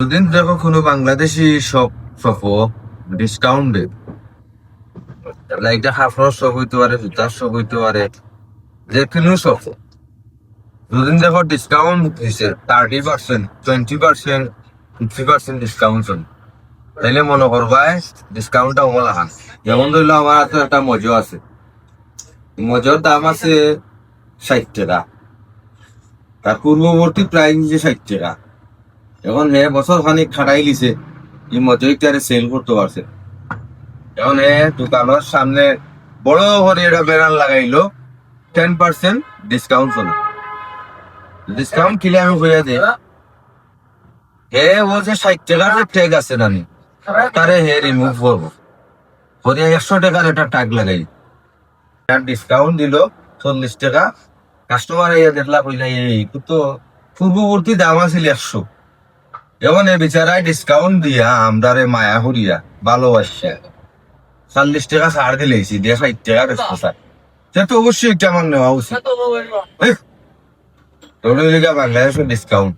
যতদিন দেখো কোনো বাংলাদেশি শপও ডিসকাউন্ট দে, লাইক হাফড়ার শপ হইতে পারে, জুতার শপ হইতে পারে, যে কোনো শপ যতদিন দেখো ডিসকাউন্ট দিছে 30%, 20%, 50% ডিসকাউন্ট চলে, তাইলে মনে করবাই ডিসকাউন্টটা ওমলা হান। যেমন ধরলো আমার হাতে একটা মজো আছে, মজোর দাম আছে 60 টাকা, তার পূর্ববর্তী প্রাইস যে 60 টাকা। এখন হে বছর খানিক খাটাই লিছে, এই মজুরিটারে সেল করতে পারছে। এখন হে দোকানের সামনে বড় করে এটা ব্যানার লাগাইলো 10% ডিসকাউন্ট চলে। ডিসকাউন্ট কিলে আমি হইয়া দিই, হে ও যে 60 টাকার যে ট্যাগ আছে নানি, তারে হে রিমুভ করবো, করে 100 টাকার একটা ট্যাগ লাগাই, ডিসকাউন্ট দিল 40 টাকা। কাস্টমার ইয়া দেখলা কইলা এই তো পূর্ববর্তী দাম আছিল 100, এখন এই বিচারায় ডিসকাউন্ট দিয়া আমদারে মায়া করিয়া ভালোবাসা 40 টাকা ছাড় দিলেছি, দিয়ে 60 টাকা বেচতে চায়, সে তো অবশ্যই একটা আমার নেওয়া উচিত। তোর বাংলাদেশের ডিসকাউন্ট